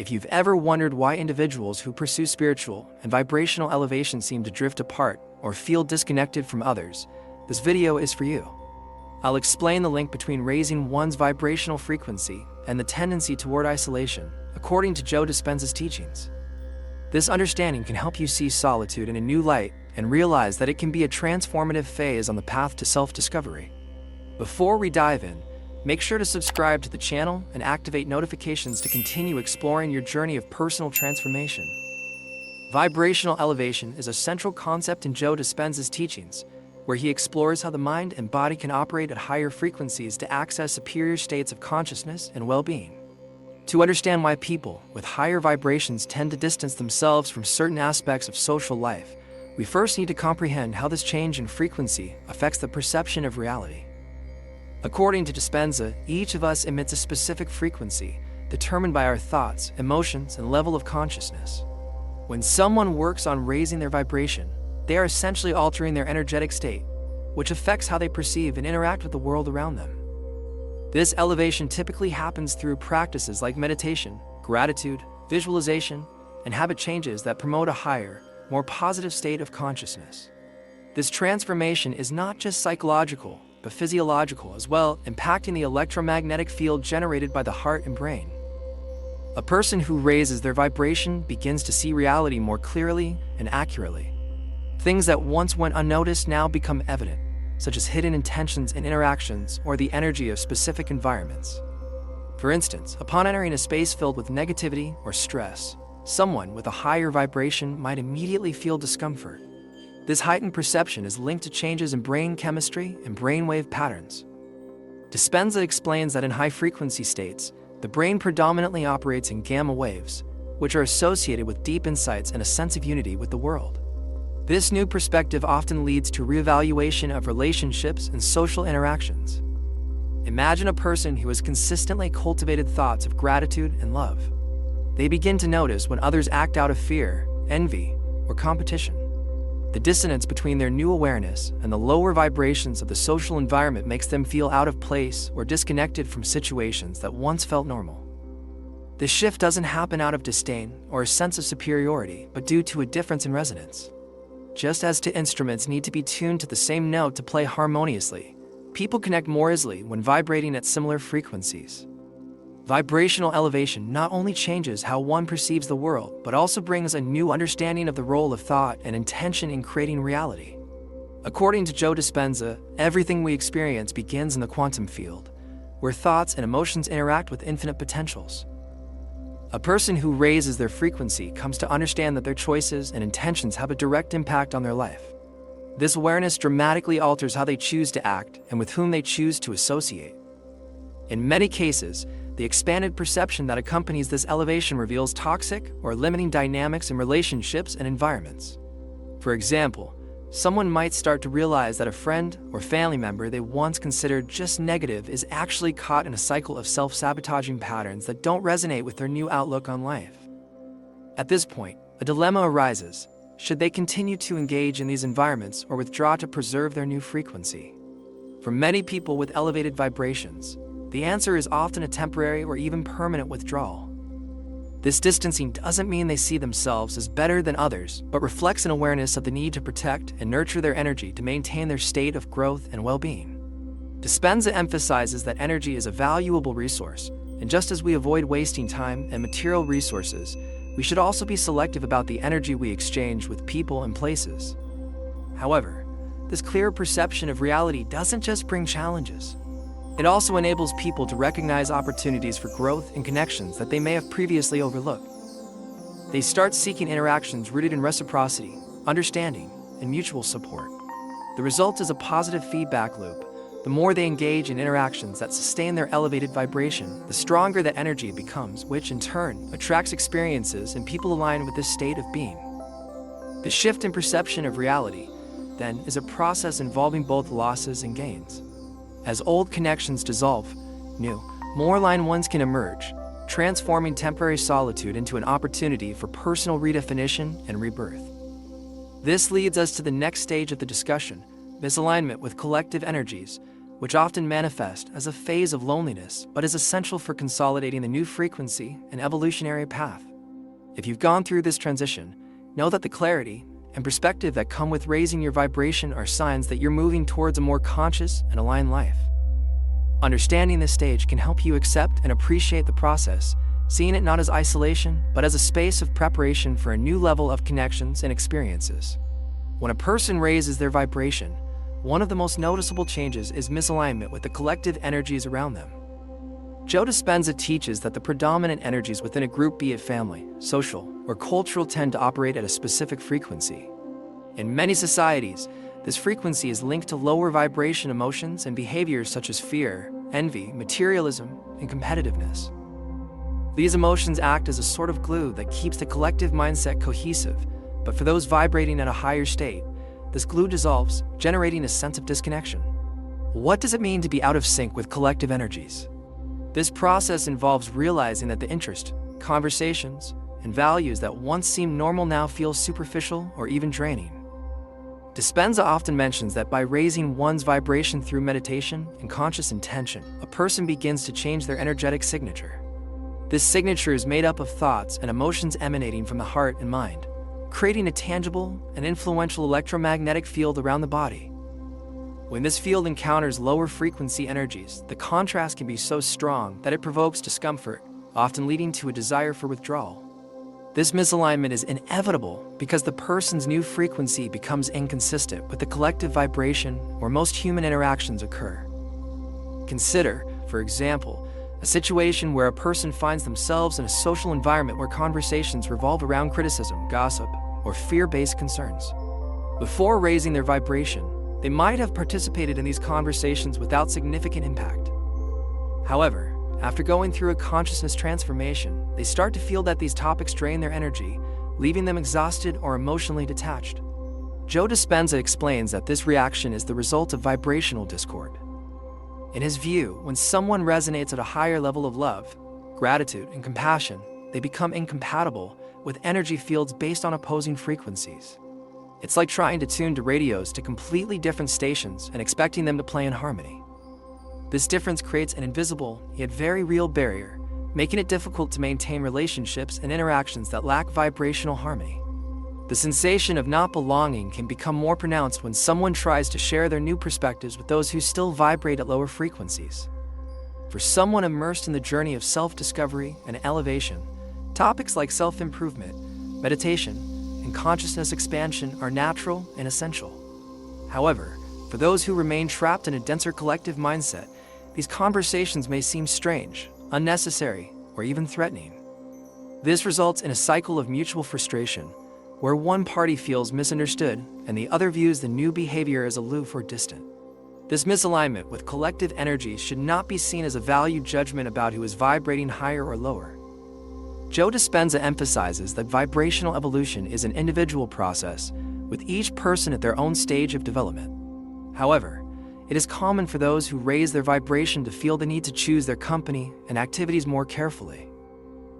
If you've ever wondered why individuals who pursue spiritual and vibrational elevation seem to drift apart or feel disconnected from others, this video is for you. I'll explain the link between raising one's vibrational frequency and the tendency toward isolation, according to Joe Dispenza's teachings. This understanding can help you see solitude in a new light and realize that it can be a transformative phase on the path to self-discovery. Before we dive in, make sure to subscribe to the channel and activate notifications to continue exploring your journey of personal transformation. Vibrational elevation is a central concept in Joe Dispenza's teachings, where he explores how the mind and body can operate at higher frequencies to access superior states of consciousness and well-being. To understand why people with higher vibrations tend to distance themselves from certain aspects of social life, we first need to comprehend how this change in frequency affects the perception of reality. According to Dispenza, each of us emits a specific frequency, determined by our thoughts, emotions, and level of consciousness. When someone works on raising their vibration, they are essentially altering their energetic state, which affects how they perceive and interact with the world around them. This elevation typically happens through practices like meditation, gratitude, visualization, and habit changes that promote a higher, more positive state of consciousness. This transformation is not just psychological, but physiological as well, impacting the electromagnetic field generated by the heart and brain. A person who raises their vibration begins to see reality more clearly and accurately. Things that once went unnoticed now become evident, such as hidden intentions in interactions or the energy of specific environments. For instance, upon entering a space filled with negativity or stress, someone with a higher vibration might immediately feel discomfort. This heightened perception is linked to changes in brain chemistry and brainwave patterns. Dispenza explains that in high-frequency states, the brain predominantly operates in gamma waves, which are associated with deep insights and a sense of unity with the world. This new perspective often leads to reevaluation of relationships and social interactions. Imagine a person who has consistently cultivated thoughts of gratitude and love. They begin to notice when others act out of fear, envy, or competition. The dissonance between their new awareness and the lower vibrations of the social environment makes them feel out of place or disconnected from situations that once felt normal. This shift doesn't happen out of disdain or a sense of superiority, but due to a difference in resonance. Just as two instruments need to be tuned to the same note to play harmoniously, people connect more easily when vibrating at similar frequencies. Vibrational elevation not only changes how one perceives the world, but also brings a new understanding of the role of thought and intention in creating reality. According to Joe Dispenza, everything we experience begins in the quantum field, where thoughts and emotions interact with infinite potentials. A person who raises their frequency comes to understand that their choices and intentions have a direct impact on their life. This awareness dramatically alters how they choose to act and with whom they choose to associate. In many cases, the expanded perception that accompanies this elevation reveals toxic or limiting dynamics in relationships and environments. For example, someone might start to realize that a friend or family member they once considered just negative is actually caught in a cycle of self-sabotaging patterns that don't resonate with their new outlook on life. At this point, a dilemma arises. Should they continue to engage in these environments or withdraw to preserve their new frequency? For many people with elevated vibrations, the answer is often a temporary or even permanent withdrawal. This distancing doesn't mean they see themselves as better than others, but reflects an awareness of the need to protect and nurture their energy to maintain their state of growth and well-being. Dispenza emphasizes that energy is a valuable resource, and just as we avoid wasting time and material resources, we should also be selective about the energy we exchange with people and places. However, this clearer perception of reality doesn't just bring challenges. It also enables people to recognize opportunities for growth and connections that they may have previously overlooked. They start seeking interactions rooted in reciprocity, understanding, and mutual support. The result is a positive feedback loop. The more they engage in interactions that sustain their elevated vibration, the stronger that energy becomes, which in turn attracts experiences and people aligned with this state of being. The shift in perception of reality, then, is a process involving both losses and gains. As old connections dissolve, new, more aligned ones can emerge, transforming temporary solitude into an opportunity for personal redefinition and rebirth. This leads us to the next stage of the discussion, misalignment with collective energies, which often manifest as a phase of loneliness but is essential for consolidating the new frequency and evolutionary path. If you've gone through this transition, know that the clarity and perspective that come with raising your vibration are signs that you're moving towards a more conscious and aligned life. Understanding this stage can help you accept and appreciate the process, seeing it not as isolation, but as a space of preparation for a new level of connections and experiences. When a person raises their vibration, one of the most noticeable changes is misalignment with the collective energies around them. Joe Dispenza teaches that the predominant energies within a group, be it family, social, or cultural, tend to operate at a specific frequency. In many societies, this frequency is linked to lower vibration emotions and behaviors such as fear, envy, materialism, and competitiveness. These emotions act as a sort of glue that keeps the collective mindset cohesive, but for those vibrating at a higher state, this glue dissolves, generating a sense of disconnection. What does it mean to be out of sync with collective energies? This process involves realizing that the interest, conversations, and values that once seemed normal now feel superficial or even draining. Dispenza often mentions that by raising one's vibration through meditation and conscious intention, a person begins to change their energetic signature. This signature is made up of thoughts and emotions emanating from the heart and mind, creating a tangible and influential electromagnetic field around the body. When this field encounters lower frequency energies, the contrast can be so strong that it provokes discomfort, often leading to a desire for withdrawal. This misalignment is inevitable because the person's new frequency becomes inconsistent with the collective vibration where most human interactions occur. Consider, for example, a situation where a person finds themselves in a social environment where conversations revolve around criticism, gossip, or fear-based concerns. Before raising their vibration, they might have participated in these conversations without significant impact. However, after going through a consciousness transformation, they start to feel that these topics drain their energy, leaving them exhausted or emotionally detached. Joe Dispenza explains that this reaction is the result of vibrational discord. In his view, when someone resonates at a higher level of love, gratitude, and compassion, they become incompatible with energy fields based on opposing frequencies. It's like trying to tune two radios to completely different stations and expecting them to play in harmony. This difference creates an invisible, yet very real barrier, making it difficult to maintain relationships and interactions that lack vibrational harmony. The sensation of not belonging can become more pronounced when someone tries to share their new perspectives with those who still vibrate at lower frequencies. For someone immersed in the journey of self-discovery and elevation, topics like self-improvement, meditation, and consciousness expansion are natural and essential. However, for those who remain trapped in a denser collective mindset, these conversations may seem strange, unnecessary, or even threatening. This results in a cycle of mutual frustration, where one party feels misunderstood and the other views the new behavior as aloof or distant. This misalignment with collective energies should not be seen as a valued judgment about who is vibrating higher or lower. Joe Dispenza emphasizes that vibrational evolution is an individual process, with each person at their own stage of development. However, it is common for those who raise their vibration to feel the need to choose their company and activities more carefully.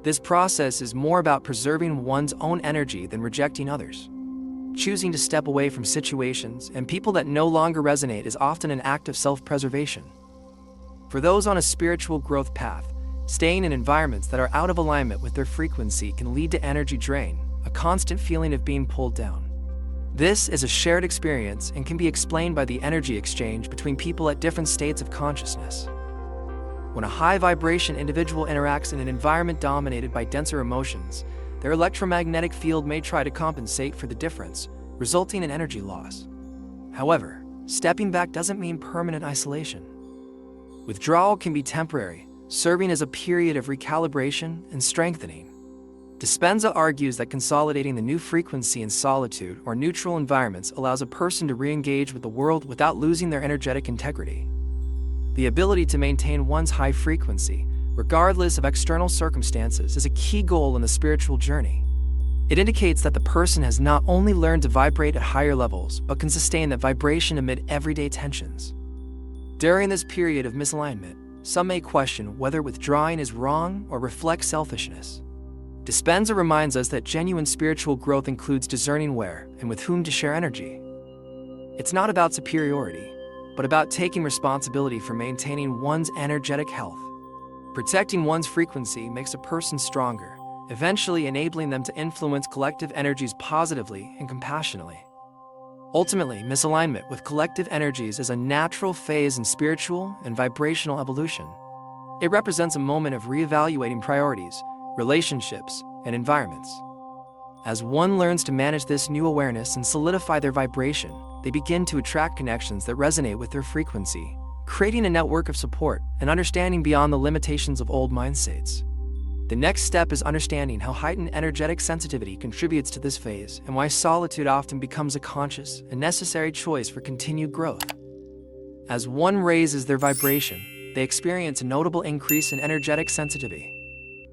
This process is more about preserving one's own energy than rejecting others. Choosing to step away from situations and people that no longer resonate is often an act of self-preservation. For those on a spiritual growth path, staying in environments that are out of alignment with their frequency can lead to energy drain, a constant feeling of being pulled down. This is a shared experience and can be explained by the energy exchange between people at different states of consciousness. When a high-vibration individual interacts in an environment dominated by denser emotions, their electromagnetic field may try to compensate for the difference, resulting in energy loss. However, stepping back doesn't mean permanent isolation. Withdrawal can be temporary, serving as a period of recalibration and strengthening. Dispenza argues that consolidating the new frequency in solitude or neutral environments allows a person to re-engage with the world without losing their energetic integrity. The ability to maintain one's high frequency, regardless of external circumstances, is a key goal in the spiritual journey. It indicates that the person has not only learned to vibrate at higher levels, but can sustain that vibration amid everyday tensions. During this period of misalignment, some may question whether withdrawing is wrong or reflects selfishness. Dispenza reminds us that genuine spiritual growth includes discerning where and with whom to share energy. It's not about superiority, but but about taking responsibility for maintaining one's energetic health. Protecting one's frequency makes a person stronger, eventually enabling them to influence collective energies positively and compassionately. Ultimately, misalignment with collective energies is a natural phase in spiritual and vibrational evolution. It represents a moment of reevaluating priorities, relationships, and environments. As one learns to manage this new awareness and solidify their vibration, they begin to attract connections that resonate with their frequency, creating a network of support and understanding beyond the limitations of old mind states. The next step is understanding how heightened energetic sensitivity contributes to this phase and why solitude often becomes a conscious and necessary choice for continued growth. As one raises their vibration, they experience a notable increase in energetic sensitivity.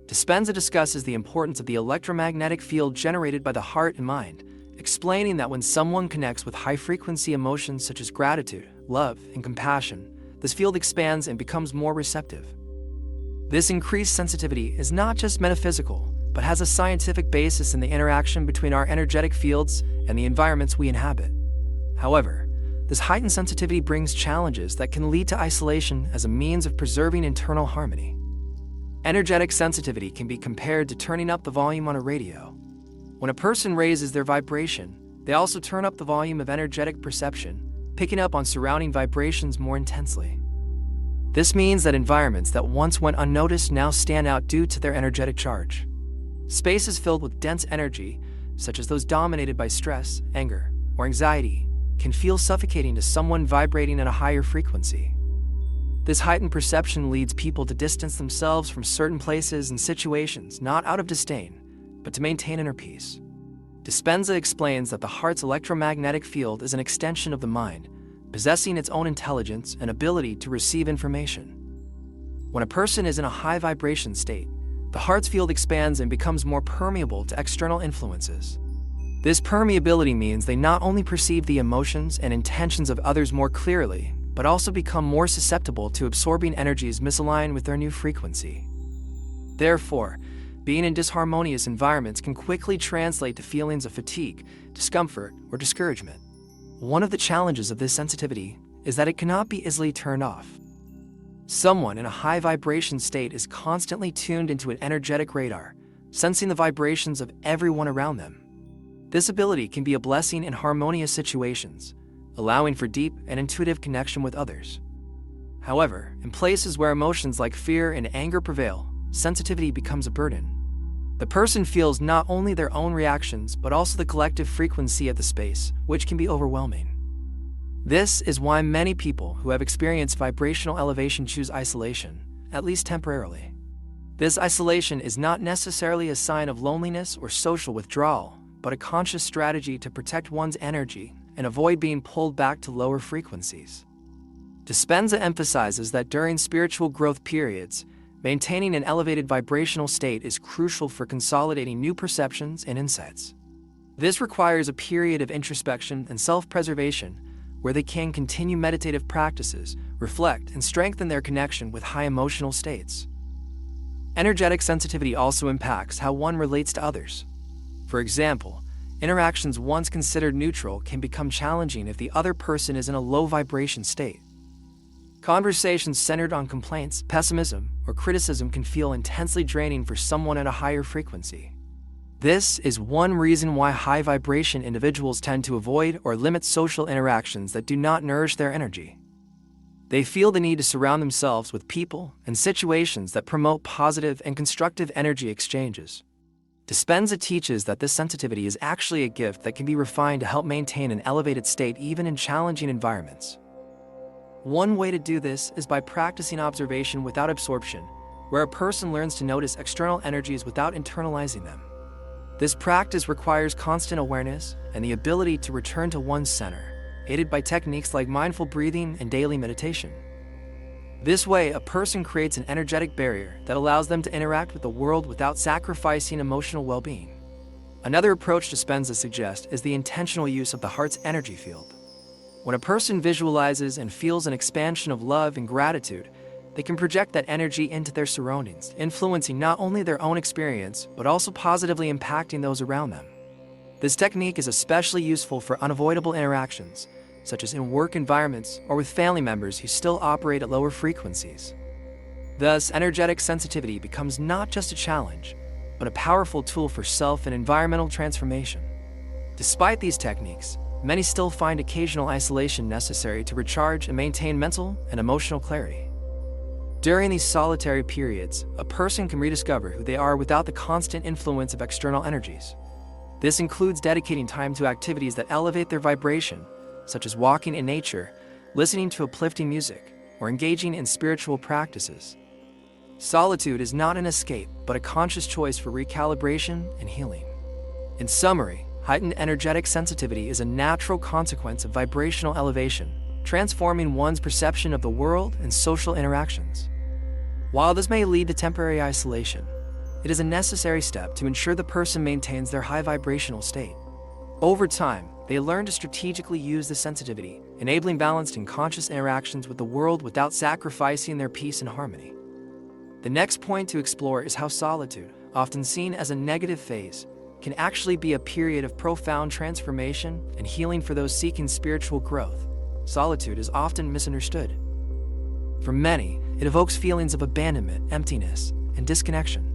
Dispenza discusses the importance of the electromagnetic field generated by the heart and mind, explaining that when someone connects with high-frequency emotions such as gratitude, love, and compassion, this field expands and becomes more receptive. This increased sensitivity is not just metaphysical, but has a scientific basis in the interaction between our energetic fields and the environments we inhabit. However, this heightened sensitivity brings challenges that can lead to isolation as a means of preserving internal harmony. Energetic sensitivity can be compared to turning up the volume on a radio. When a person raises their vibration, they also turn up the volume of energetic perception, picking up on surrounding vibrations more intensely. This means that environments that once went unnoticed now stand out due to their energetic charge. Spaces filled with dense energy, such as those dominated by stress, anger, or anxiety, can feel suffocating to someone vibrating at a higher frequency. This heightened perception leads people to distance themselves from certain places and situations not out of disdain, but to maintain inner peace. Dispenza explains that the heart's electromagnetic field is an extension of the mind, possessing its own intelligence and ability to receive information. When a person is in a high vibration state, the heart's field expands and becomes more permeable to external influences. This permeability means they not only perceive the emotions and intentions of others more clearly, but also become more susceptible to absorbing energies misaligned with their new frequency. Therefore, being in disharmonious environments can quickly translate to feelings of fatigue, discomfort, or discouragement. One of the challenges of this sensitivity is that it cannot be easily turned off. Someone in a high vibration state is constantly tuned into an energetic radar, sensing the vibrations of everyone around them. This ability can be a blessing in harmonious situations, allowing for deep and intuitive connection with others. However, in places where emotions like fear and anger prevail, sensitivity becomes a burden. The person feels not only their own reactions, but also the collective frequency of the space, which can be overwhelming. This is why many people who have experienced vibrational elevation choose isolation, at least temporarily. This isolation is not necessarily a sign of loneliness or social withdrawal, but a conscious strategy to protect one's energy and avoid being pulled back to lower frequencies. Dispenza emphasizes that during spiritual growth periods, maintaining an elevated vibrational state is crucial for consolidating new perceptions and insights. This requires a period of introspection and self-preservation where they can continue meditative practices, reflect, and strengthen their connection with high emotional states. Energetic sensitivity also impacts how one relates to others. For example, interactions once considered neutral can become challenging if the other person is in a low vibration state. Conversations centered on complaints, pessimism, or criticism can feel intensely draining for someone at a higher frequency. This is one reason why high vibration individuals tend to avoid or limit social interactions that do not nourish their energy. They feel the need to surround themselves with people and situations that promote positive and constructive energy exchanges. Dispenza teaches that this sensitivity is actually a gift that can be refined to help maintain an elevated state even in challenging environments. One way to do this is by practicing observation without absorption, where a person learns to notice external energies without internalizing them. This practice requires constant awareness and the ability to return to one's center, aided by techniques like mindful breathing and daily meditation. This way, a person creates an energetic barrier that allows them to interact with the world without sacrificing emotional well-being. Another approach Dispenza suggests is the intentional use of the heart's energy field. When a person visualizes and feels an expansion of love and gratitude, they can project that energy into their surroundings, influencing not only their own experience, but also positively impacting those around them. This technique is especially useful for unavoidable interactions, such as in work environments or with family members who still operate at lower frequencies. Thus, energetic sensitivity becomes not just a challenge, but a powerful tool for self and environmental transformation. Despite these techniques, many still find occasional isolation necessary to recharge and maintain mental and emotional clarity. During these solitary periods, a person can rediscover who they are without the constant influence of external energies. This includes dedicating time to activities that elevate their vibration, such as walking in nature, listening to uplifting music, or engaging in spiritual practices. Solitude is not an escape, but a conscious choice for recalibration and healing. In summary, heightened energetic sensitivity is a natural consequence of vibrational elevation, transforming one's perception of the world and social interactions. While this may lead to temporary isolation, it is a necessary step to ensure the person maintains their high vibrational state. Over time, they learn to strategically use this sensitivity, enabling balanced and conscious interactions with the world without sacrificing their peace and harmony. The next point to explore is how solitude, often seen as a negative phase, can actually be a period of profound transformation and healing for those seeking spiritual growth. Solitude is often misunderstood. For many, it evokes feelings of abandonment, emptiness, and disconnection.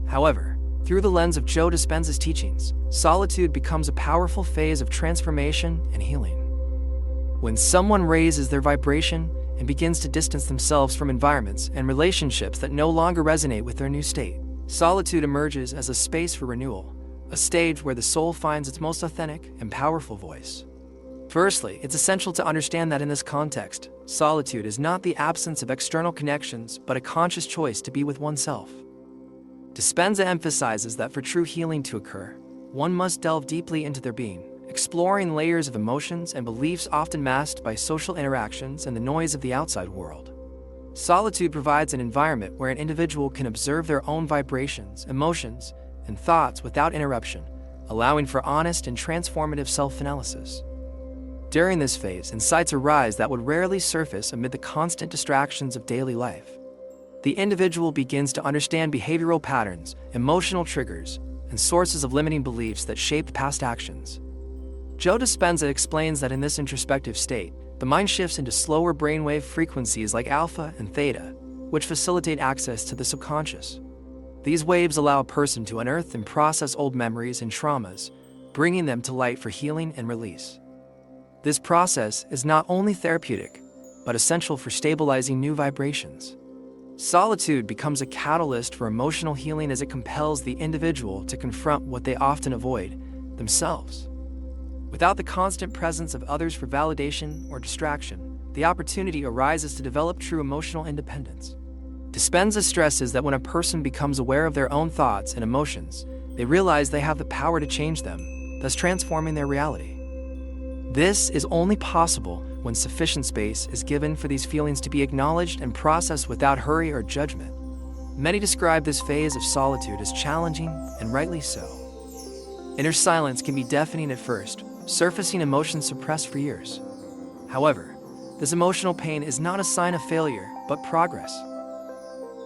However, through the lens of Joe Dispenza's teachings, solitude becomes a powerful phase of transformation and healing. When someone raises their vibration and begins to distance themselves from environments and relationships that no longer resonate with their new state, solitude emerges as a space for renewal, a stage where the soul finds its most authentic and powerful voice. Firstly, it's essential to understand that in this context, solitude is not the absence of external connections, but a conscious choice to be with oneself. Dispenza emphasizes that for true healing to occur, one must delve deeply into their being, exploring layers of emotions and beliefs often masked by social interactions and the noise of the outside world. Solitude provides an environment where an individual can observe their own vibrations, emotions, and thoughts without interruption, allowing for honest and transformative self-analysis. During this phase, insights arise that would rarely surface amid the constant distractions of daily life. The individual begins to understand behavioral patterns, emotional triggers, and sources of limiting beliefs that shaped past actions. Joe Dispenza explains that in this introspective state, the mind shifts into slower brainwave frequencies like alpha and theta, which facilitate access to the subconscious. These waves allow a person to unearth and process old memories and traumas, bringing them to light for healing and release. This process is not only therapeutic, but essential for stabilizing new vibrations. Solitude becomes a catalyst for emotional healing as it compels the individual to confront what they often avoid, themselves. Without the constant presence of others for validation or distraction, the opportunity arises to develop true emotional independence. Dispenza stresses that when a person becomes aware of their own thoughts and emotions, they realize they have the power to change them, thus transforming their reality. This is only possible when sufficient space is given for these feelings to be acknowledged and processed without hurry or judgment. Many describe this phase of solitude as challenging, and rightly so. Inner silence can be deafening at first, surfacing emotions suppressed for years. However, this emotional pain is not a sign of failure, but progress.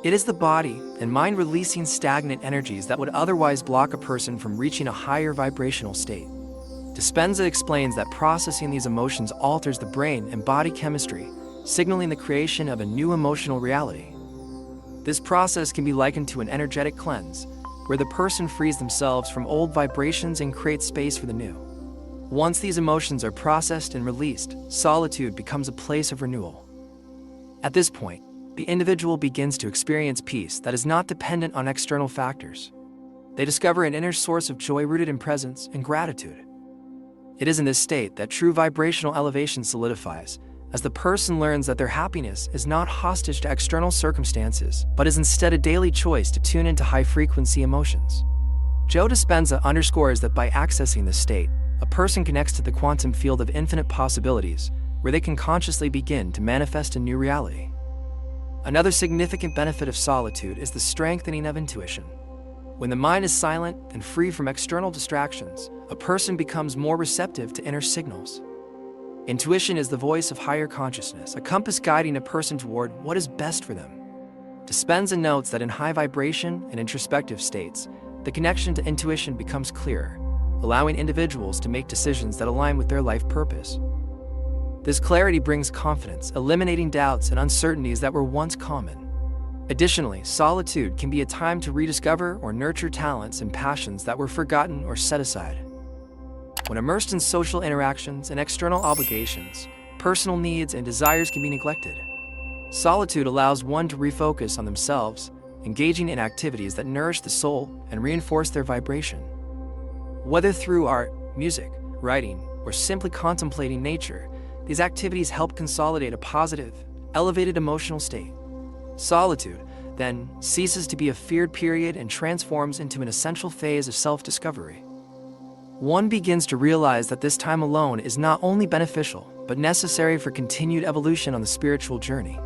It is the body and mind releasing stagnant energies that would otherwise block a person from reaching a higher vibrational state. Dispenza explains that processing these emotions alters the brain and body chemistry, signaling the creation of a new emotional reality. This process can be likened to an energetic cleanse, where the person frees themselves from old vibrations and creates space for the new. Once these emotions are processed and released, solitude becomes a place of renewal. At this point, the individual begins to experience peace that is not dependent on external factors. They discover an inner source of joy rooted in presence and gratitude. It is in this state that true vibrational elevation solidifies, as the person learns that their happiness is not hostage to external circumstances, but is instead a daily choice to tune into high-frequency emotions. Joe Dispenza underscores that by accessing this state, a person connects to the quantum field of infinite possibilities, where they can consciously begin to manifest a new reality. Another significant benefit of solitude is the strengthening of intuition. When the mind is silent and free from external distractions, a person becomes more receptive to inner signals. Intuition is the voice of higher consciousness, a compass guiding a person toward what is best for them. Dispenza notes that in high vibration and introspective states, the connection to intuition becomes clearer, allowing individuals to make decisions that align with their life purpose. This clarity brings confidence, eliminating doubts and uncertainties that were once common. Additionally, solitude can be a time to rediscover or nurture talents and passions that were forgotten or set aside. When immersed in social interactions and external obligations, personal needs and desires can be neglected. Solitude allows one to refocus on themselves, engaging in activities that nourish the soul and reinforce their vibration. Whether through art, music, writing, or simply contemplating nature, these activities help consolidate a positive, elevated emotional state. Solitude, then, ceases to be a feared period and transforms into an essential phase of self-discovery. One begins to realize that this time alone is not only beneficial, but necessary for continued evolution on the spiritual journey.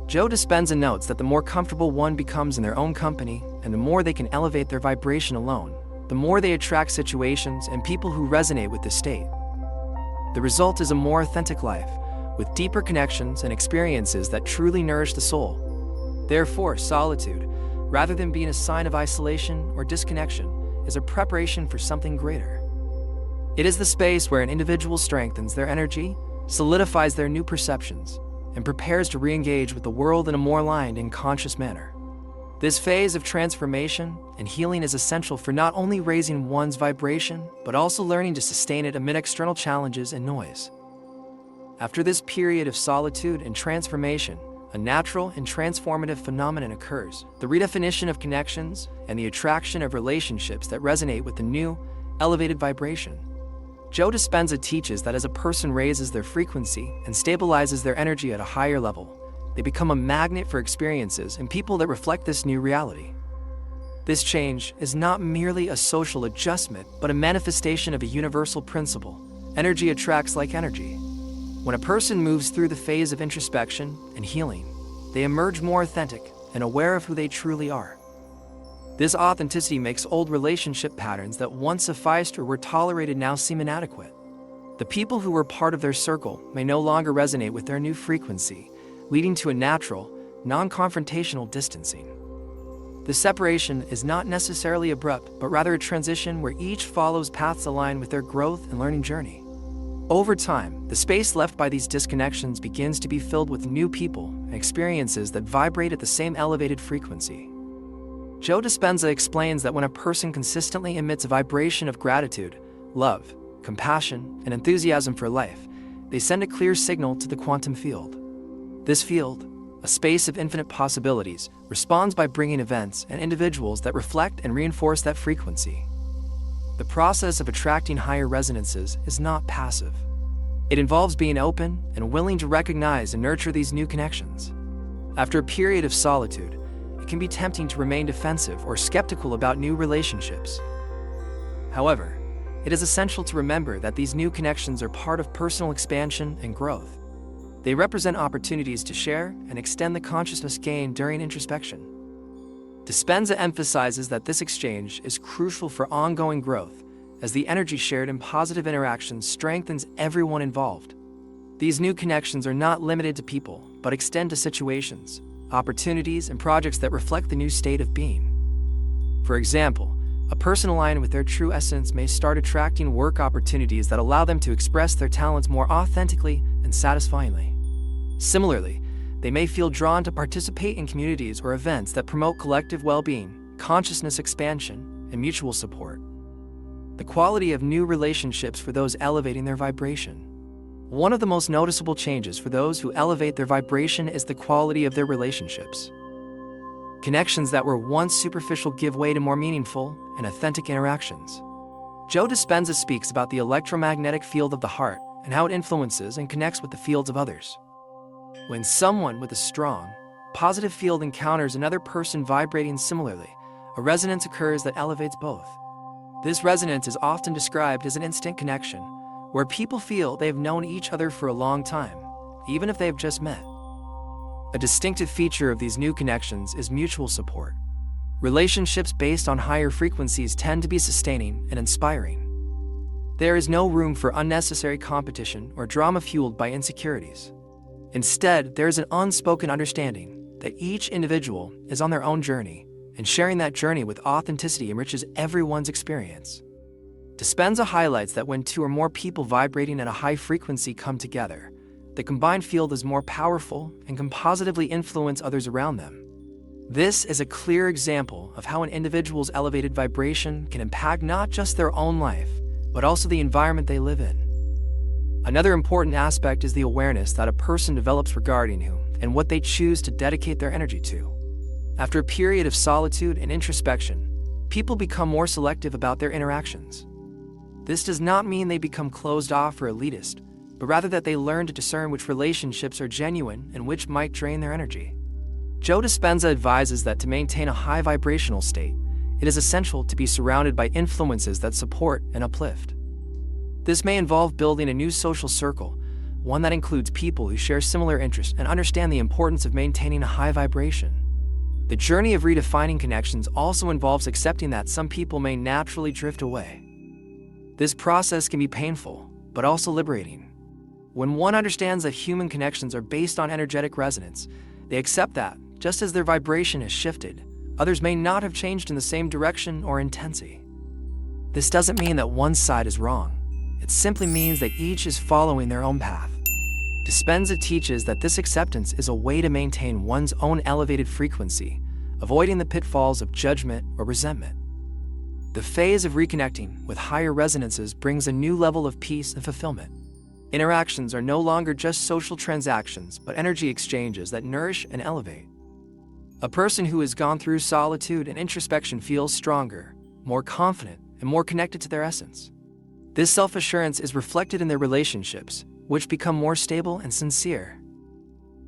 Joe Dispenza notes that the more comfortable one becomes in their own company, and the more they can elevate their vibration alone, the more they attract situations and people who resonate with this state. The result is a more authentic life, with deeper connections and experiences that truly nourish the soul. Therefore, solitude, rather than being a sign of isolation or disconnection, is a preparation for something greater. It is the space where an individual strengthens their energy, solidifies their new perceptions, and prepares to re-engage with the world in a more aligned and conscious manner. This phase of transformation and healing is essential for not only raising one's vibration, but also learning to sustain it amid external challenges and noise. After this period of solitude and transformation, a natural and transformative phenomenon occurs: the redefinition of connections and the attraction of relationships that resonate with the new, elevated vibration. Joe Dispenza teaches that as a person raises their frequency and stabilizes their energy at a higher level, they become a magnet for experiences and people that reflect this new reality. This change is not merely a social adjustment, but a manifestation of a universal principle: energy attracts like energy. When a person moves through the phase of introspection and healing, they emerge more authentic and aware of who they truly are. This authenticity makes old relationship patterns that once sufficed or were tolerated now seem inadequate. The people who were part of their circle may no longer resonate with their new frequency, leading to a natural, non-confrontational distancing. The separation is not necessarily abrupt, but rather a transition where each follows paths aligned with their growth and learning journey. Over time, the space left by these disconnections begins to be filled with new people and experiences that vibrate at the same elevated frequency. Joe Dispenza explains that when a person consistently emits a vibration of gratitude, love, compassion, and enthusiasm for life, they send a clear signal to the quantum field. This field, a space of infinite possibilities, responds by bringing events and individuals that reflect and reinforce that frequency. The process of attracting higher resonances is not passive. It involves being open and willing to recognize and nurture these new connections. After a period of solitude, it can be tempting to remain defensive or skeptical about new relationships. However, it is essential to remember that these new connections are part of personal expansion and growth. They represent opportunities to share and extend the consciousness gained during introspection. Dispenza emphasizes that this exchange is crucial for ongoing growth, as the energy shared in positive interactions strengthens everyone involved. These new connections are not limited to people, but extend to situations, opportunities, and projects that reflect the new state of being. For example, a person aligned with their true essence may start attracting work opportunities that allow them to express their talents more authentically and satisfyingly. Similarly, they may feel drawn to participate in communities or events that promote collective well-being, consciousness expansion, and mutual support. The quality of new relationships for those elevating their vibration. One of the most noticeable changes for those who elevate their vibration is the quality of their relationships. Connections that were once superficial give way to more meaningful and authentic interactions. Joe Dispenza speaks about the electromagnetic field of the heart and how it influences and connects with the fields of others. When someone with a strong, positive field encounters another person vibrating similarly, a resonance occurs that elevates both. This resonance is often described as an instant connection, where people feel they have known each other for a long time, even if they have just met. A distinctive feature of these new connections is mutual support. Relationships based on higher frequencies tend to be sustaining and inspiring. There is no room for unnecessary competition or drama fueled by insecurities. Instead, there is an unspoken understanding that each individual is on their own journey, and sharing that journey with authenticity enriches everyone's experience. Dispenza highlights that when two or more people vibrating at a high frequency come together, the combined field is more powerful and can positively influence others around them. This is a clear example of how an individual's elevated vibration can impact not just their own life, but also the environment they live in. Another important aspect is the awareness that a person develops regarding who and what they choose to dedicate their energy to. After a period of solitude and introspection, people become more selective about their interactions. This does not mean they become closed off or elitist, but rather that they learn to discern which relationships are genuine and which might drain their energy. Joe Dispenza advises that to maintain a high vibrational state, it is essential to be surrounded by influences that support and uplift. This may involve building a new social circle, one that includes people who share similar interests and understand the importance of maintaining a high vibration. The journey of redefining connections also involves accepting that some people may naturally drift away. This process can be painful, but also liberating. When one understands that human connections are based on energetic resonance, they accept that, just as their vibration has shifted, others may not have changed in the same direction or intensity. This doesn't mean that one side is wrong. It simply means that each is following their own path. Dispenza teaches that this acceptance is a way to maintain one's own elevated frequency, avoiding the pitfalls of judgment or resentment. The phase of reconnecting with higher resonances brings a new level of peace and fulfillment. Interactions are no longer just social transactions, but energy exchanges that nourish and elevate. A person who has gone through solitude and introspection feels stronger, more confident, and more connected to their essence. This self-assurance is reflected in their relationships, which become more stable and sincere.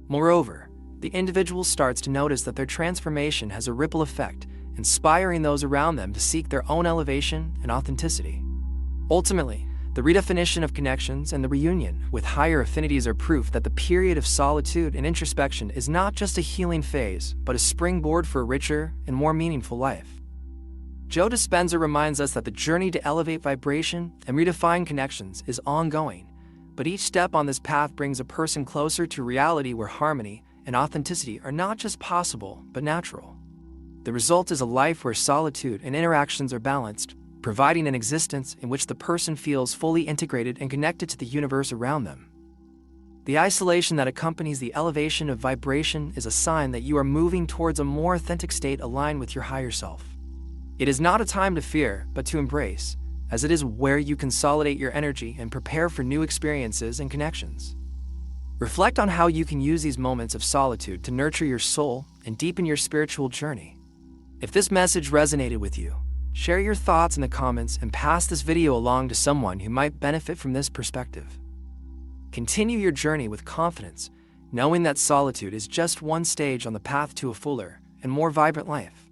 Moreover, the individual starts to notice that their transformation has a ripple effect, inspiring those around them to seek their own elevation and authenticity. Ultimately, the redefinition of connections and the reunion with higher affinities are proof that the period of solitude and introspection is not just a healing phase, but a springboard for a richer and more meaningful life. Joe Dispenza reminds us that the journey to elevate vibration and redefine connections is ongoing, but each step on this path brings a person closer to reality where harmony and authenticity are not just possible, but natural. The result is a life where solitude and interactions are balanced, providing an existence in which the person feels fully integrated and connected to the universe around them. The isolation that accompanies the elevation of vibration is a sign that you are moving towards a more authentic state aligned with your higher self. It is not a time to fear, but to embrace, as it is where you consolidate your energy and prepare for new experiences and connections. Reflect on how you can use these moments of solitude to nurture your soul and deepen your spiritual journey. If this message resonated with you, share your thoughts in the comments and pass this video along to someone who might benefit from this perspective. Continue your journey with confidence, knowing that solitude is just one stage on the path to a fuller and more vibrant life.